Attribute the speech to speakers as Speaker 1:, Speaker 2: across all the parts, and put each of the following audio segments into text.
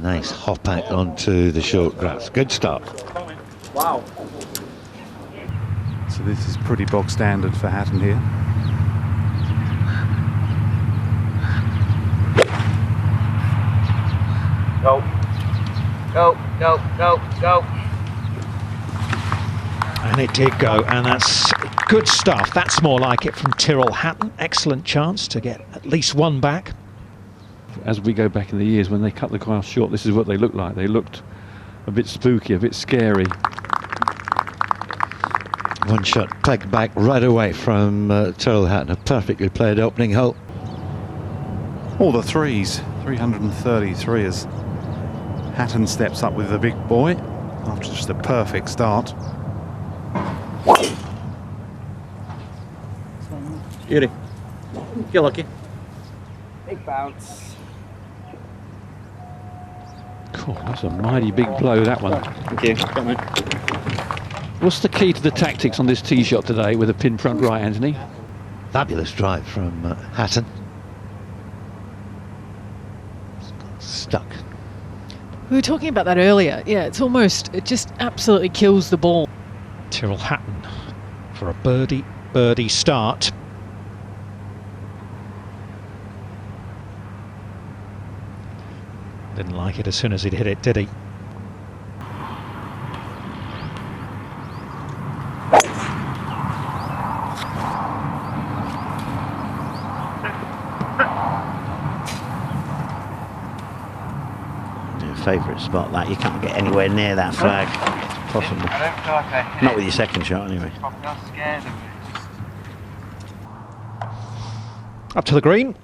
Speaker 1: Nice hop out onto the short grass. Good start.
Speaker 2: Wow.
Speaker 3: So this is pretty bog standard for Hatton here.
Speaker 2: Go. Go, go, go, go.
Speaker 4: And it did go, and that's good stuff. That's more like it from Tyrrell Hatton. Excellent chance to get at least one back.
Speaker 5: As we go back in the years, when they cut the grass short, this is what they looked like. They looked a bit spooky, a bit scary.
Speaker 1: One shot pegged back right away from Tyrrell Hatton. A perfectly played opening hole.
Speaker 3: All the threes, 333 as Hatton steps up with the big boy after just a perfect start.
Speaker 2: Beauty. You're lucky. Big bounce.
Speaker 5: Cool, that's a mighty big blow, that one.
Speaker 2: Thank you. Come on.
Speaker 5: What's the key to the tactics on this tee shot today with a pin front right, Anthony?
Speaker 1: Fabulous drive from Hatton. Stuck.
Speaker 6: We were talking about that earlier. Yeah, it just absolutely kills the ball.
Speaker 4: Tyrrell Hatton for a birdie start. Didn't like it as soon as he'd hit it, did he?
Speaker 1: Favourite spot that you can't get anywhere near that flag. It's possible. Not with your second shot anyway.
Speaker 4: Up to the green.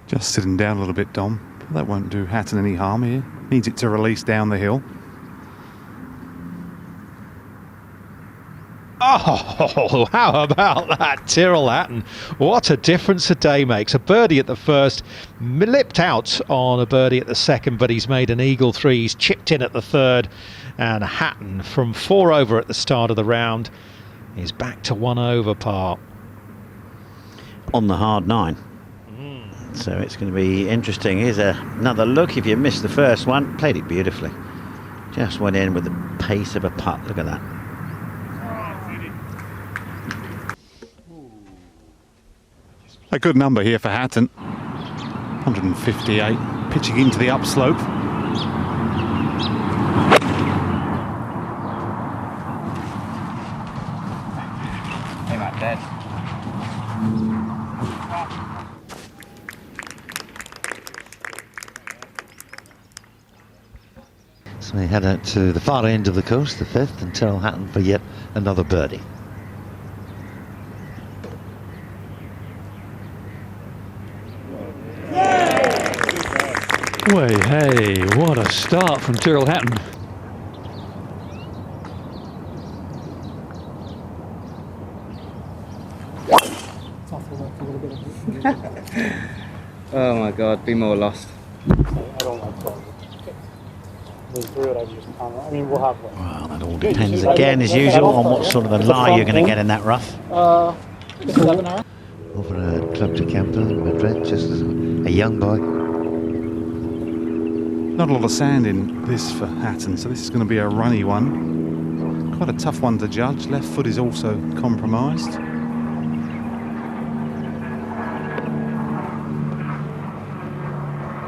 Speaker 3: Just sitting down a little bit, Dom. That won't do Hatton any harm here. Needs it to release down the hill.
Speaker 4: Oh, how about that, Tyrrell Hatton? What a difference a day makes. A birdie at the first, lipped out on a birdie at the second, but he's made an eagle three. He's chipped in at the third, and Hatton from 4 over at the start of the round is back to 1 over par.
Speaker 1: On the hard 9. So it's going to be interesting. Here's another look. If you missed the first one, played it beautifully. Just went in with the pace of a putt. Look at that.
Speaker 3: A good number here for Hatton. 158, pitching into the upslope.
Speaker 2: Came out dead.
Speaker 1: So we head out to the far end of the coast, the 5th, and Tyrrell Hatton for yet another birdie.
Speaker 5: Way, hey, what a start from Tyrrell Hatton.
Speaker 2: Oh my God, be more lost.
Speaker 1: Well, that all depends again, as usual, on what sort of a lie you're going to get in that rough. Over at Club de Campo in Madrid, just as a young boy.
Speaker 3: Not a lot of sand in this for Hatton, so this is going to be a runny one. Quite a tough one to judge. Left foot is also compromised.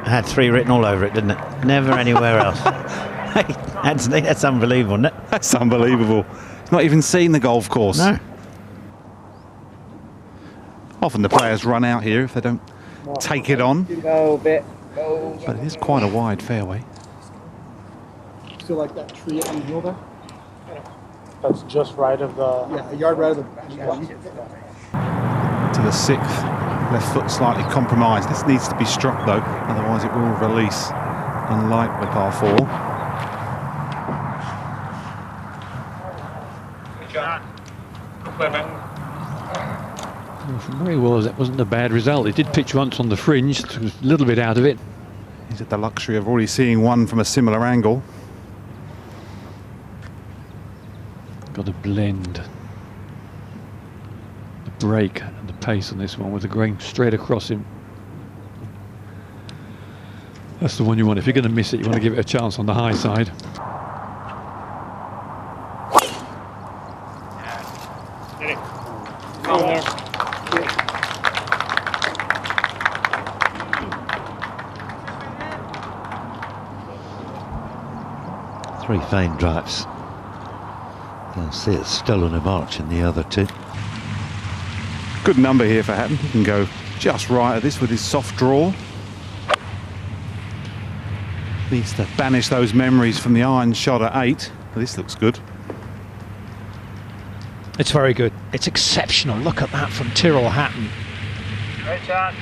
Speaker 1: It had 3 written all over it, didn't it? Never anywhere else. Anthony, that's unbelievable, isn't it?
Speaker 3: That's unbelievable. He's not even seen the golf course.
Speaker 1: No.
Speaker 3: Often the players run out here if they don't take it on.
Speaker 2: Go a bit. Go.
Speaker 3: But it is quite a wide fairway.
Speaker 7: Still like that tree on the hill there? That's just right of the... Yeah, a yard right of the...
Speaker 3: To the 6th. Left foot slightly compromised. This needs to be struck though, otherwise it will release, unlike the par 4.
Speaker 5: Well, from where he was, that wasn't a bad result. He did pitch once on the fringe, took a little bit out of it.
Speaker 3: He's at the luxury of already seeing one from a similar angle.
Speaker 5: Got to blend the break and the pace on this one with the grain straight across him. That's the one you want. If you're going to miss it, you want to give it a chance on the high side.
Speaker 1: Three fine drives. You'll see it's stolen a march in the other two.
Speaker 3: Good number here for Hatton. He can go just right at this with his soft draw. Needs to banish those memories from the iron shot at 8. This looks good.
Speaker 4: It's very good. It's exceptional. Look at that from Tyrrell Hatton.
Speaker 2: Great shot.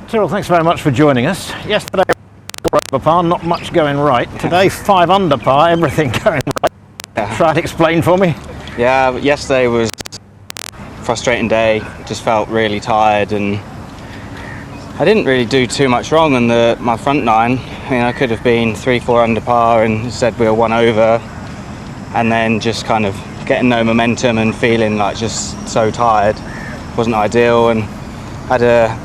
Speaker 8: Tyrrell, thanks very much for joining us. Yesterday, over par, not much going right. Today, 5 under par, everything going right.
Speaker 2: Yeah.
Speaker 8: Try to explain for me.
Speaker 2: Yeah, yesterday was a frustrating day. Just felt really tired, and I didn't really do too much wrong on my front nine. I mean, I could have been 3-4 under par, and instead we were 1 over, and then just kind of getting no momentum and feeling like just so tired. Wasn't ideal, and had a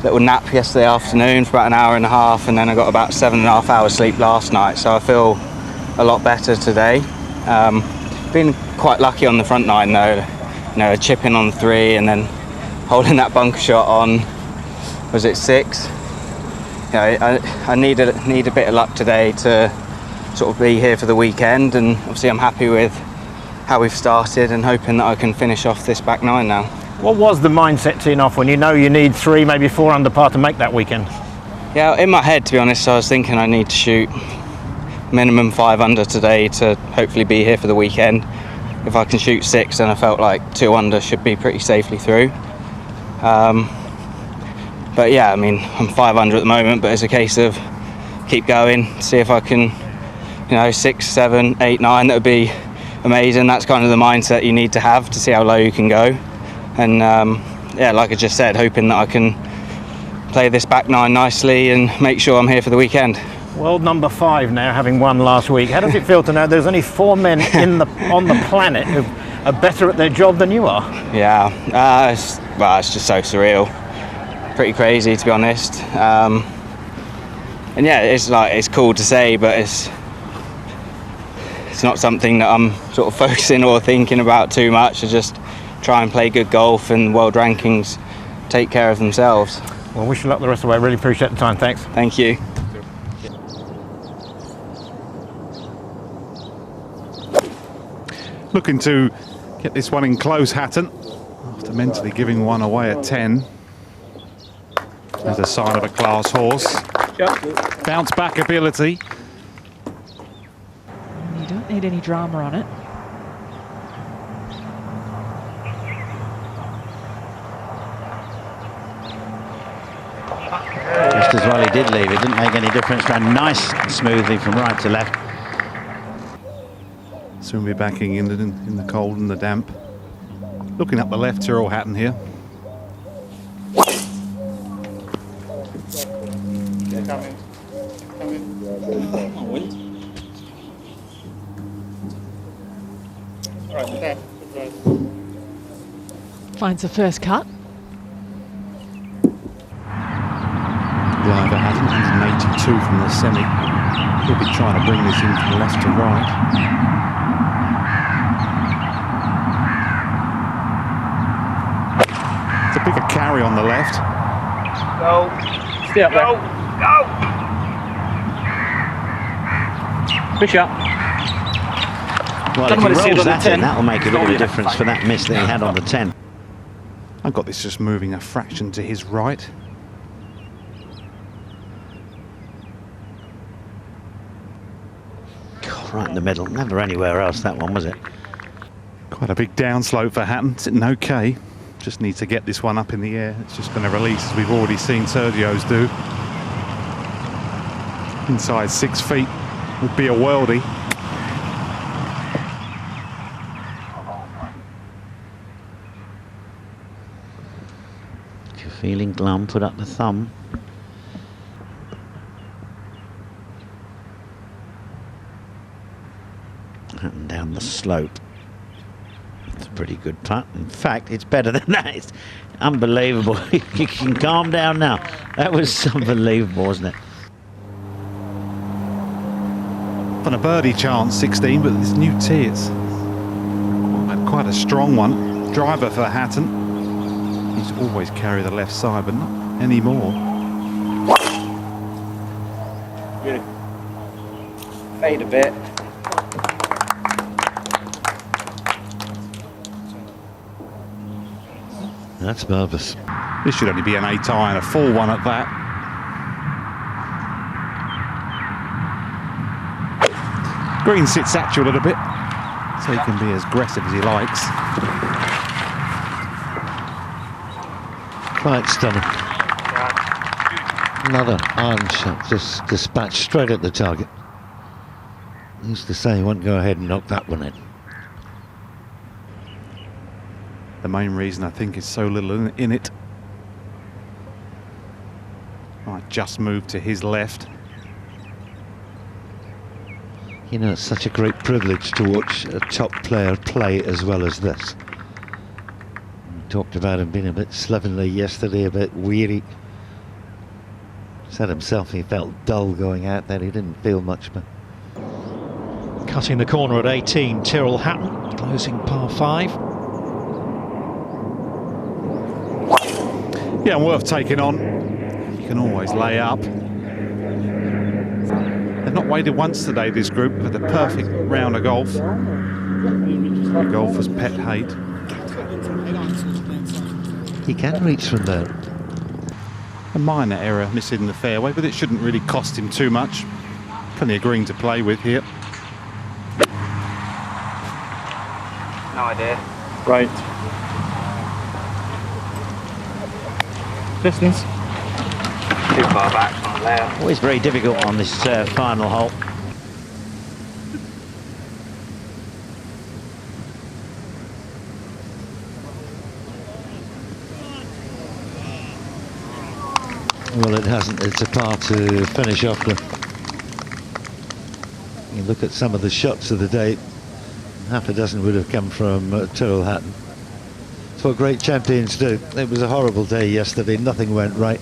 Speaker 2: little nap yesterday afternoon for about an hour and a half, and then I got about 7.5 hours sleep last night, so I feel a lot better today. Been quite lucky on the front nine though, you know, chipping on 3 and then holding that bunker shot on, was it 6? You know, I need a bit of luck today to sort of be here for the weekend, and obviously I'm happy with how we've started and hoping that I can finish off this back 9 now.
Speaker 8: What was the mindset teeing off when you know you need 3, maybe 4 under par to make that weekend?
Speaker 2: Yeah, in my head, to be honest, I was thinking I need to shoot minimum 5 under today to hopefully be here for the weekend. If I can shoot 6, then I felt like 2 under should be pretty safely through. But yeah, I mean, I'm 5 under at the moment, but it's a case of keep going, see if I can, you know, 6, 7, 8, 9, that would be amazing. That's kind of the mindset you need to have to see how low you can go. And yeah, like I just said, hoping that I can play this back 9 nicely and make sure I'm here for the weekend.
Speaker 8: World number 5 now, having won last week. How does it feel to know there's only 4 men on the planet who are better at their job than you are?
Speaker 2: Yeah, it's just so surreal. Pretty crazy, to be honest. And yeah, it's cool to say, but it's not something that I'm sort of focusing or thinking about too much. I just try and play good golf, and world rankings take care of themselves.
Speaker 8: Well, wish you luck the rest of the way. Really appreciate the time. Thanks.
Speaker 2: Thank you.
Speaker 3: Looking to get this one in close, Hatton, after mentally giving one away at 10. As a sign of a class horse. Bounce back ability.
Speaker 6: You don't need any drama on it.
Speaker 1: Just as well he did leave. It didn't make any difference. Ran nice smoothly from right to left.
Speaker 3: Soon be backing in the cold and the damp. Looking up the left, Tyrrell Hatton here.
Speaker 6: Finds the first cut.
Speaker 3: Driver Hatton, he's an 82 from the semi. He'll be trying to bring this in from left to right. It's a bigger carry on the left.
Speaker 2: Go. Stay up there. Go. Good shot.
Speaker 1: Well, if he rolls that in, that'll make a bit of a difference for that miss that he had on the 10.
Speaker 3: I've got this just moving a fraction to his right.
Speaker 1: God, right in the middle. Never anywhere else, that one, was it?
Speaker 3: Quite a big downslope for Hatton. Sitting okay. Just needs to get this one up in the air. It's just going to release, as we've already seen Sergio's do. Inside 6 feet would be a worldie.
Speaker 1: If you're feeling glum, put up the thumb. And down the slope. It's pretty good putt. In fact, it's better than that. It's unbelievable. You can calm down now. That was unbelievable, wasn't it?
Speaker 3: On a birdie chance, 16, but this new tee, it's quite a strong one. Driver for Hatton. He's always carry the left side, but not anymore.
Speaker 2: Fade a bit.
Speaker 1: That's marvellous.
Speaker 3: This should only be an 8 iron, a full one at that. Green sits at you a little bit, so he can be as aggressive as he likes.
Speaker 1: Quite stunning. Another iron shot, just dispatched straight at the target. I used to say, won't go ahead and knock that one in.
Speaker 3: The main reason I think is so little in it. Might just move to his left.
Speaker 1: You know, it's such a great privilege to watch a top player play as well as this. We talked about him being a bit slovenly yesterday, a bit weary. Said himself he felt dull going out there, he didn't feel much. But
Speaker 4: Cutting the corner at 18, Tyrrell Hatton, closing par 5.
Speaker 3: Yeah, and worth taking on. You can always lay up. They've not waited once today, this group, for the perfect round of golf. Golfer's pet hate.
Speaker 1: he can reach from there.
Speaker 3: A minor error missing the fairway, but it shouldn't really cost him too much. Plenty of green to play with here.
Speaker 2: No idea.
Speaker 7: Right. Distance.
Speaker 2: Too far back on the layout.
Speaker 1: Always very difficult on this final hole. Well, it hasn't. It's a par to finish off with. You look at some of the shots of the day. Half a dozen would have come from Tyrrell Hatton. It's what great champions do. It was a horrible day yesterday. Nothing went right.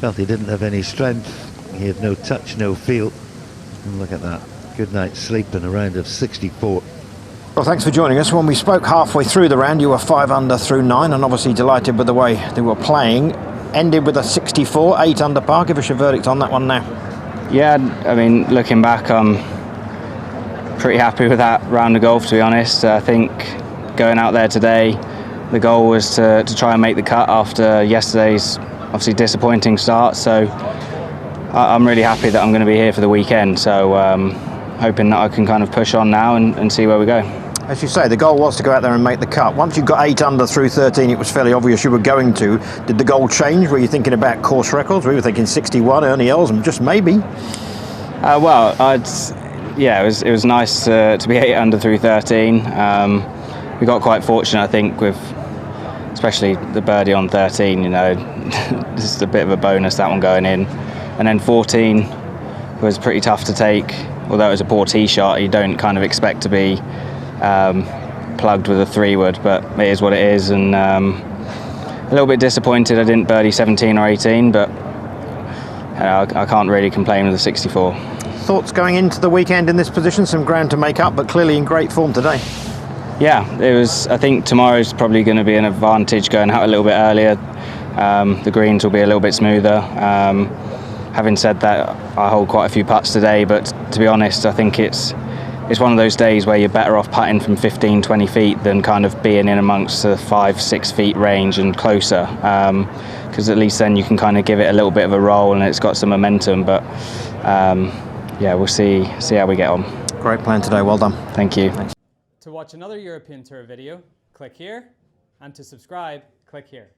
Speaker 1: Felt he didn't have any strength. He had no touch, no feel. And look at that. Good night's sleep in a round of 64.
Speaker 8: Well, thanks for joining us. When we spoke halfway through the round, you were 5 under through 9, and obviously delighted with the way they were playing. Ended with a 64, 8 under par. Give us your verdict on that one now.
Speaker 2: Yeah, I mean, looking back, I'm pretty happy with that round of golf, to be honest. I think going out there today, the goal was to try and make the cut after yesterday's obviously disappointing start. So I'm really happy that I'm going to be here for the weekend. So hoping that I can kind of push on now and see where we go.
Speaker 8: As you say, the goal was to go out there and make the cut. Once you got 8 under through 13, it was fairly obvious you were going to. Did the goal change? Were you thinking about course records? We were thinking 61, Ernie Els, and just maybe.
Speaker 2: Yeah, it was nice to be 8 under through 13. We got quite fortunate, I think, with especially the birdie on 13. You know, just a bit of a bonus, that one going in. And then 14 was pretty tough to take. Although it was a poor tee shot, you don't kind of expect to be plugged with a 3-wood, but it is what it is. And a little bit disappointed I didn't birdie 17 or 18, but I can't really complain with the 64.
Speaker 8: Thoughts going into the weekend in this position? Some ground to make up, but clearly in great form today.
Speaker 2: Yeah, it was. I think tomorrow's probably going to be an advantage going out a little bit earlier. The greens will be a little bit smoother. Having said that, I hold quite a few putts today, but to be honest, I think it's one of those days where you're better off putting from 15, 20 feet than kind of being in amongst the 5-6 feet range and closer, because at least then you can kind of give it a little bit of a roll and it's got some momentum. But yeah, we'll see how we get on.
Speaker 8: Great plan today, well done.
Speaker 2: Thank you.
Speaker 9: To watch another European Tour video, click here, and to subscribe, click here.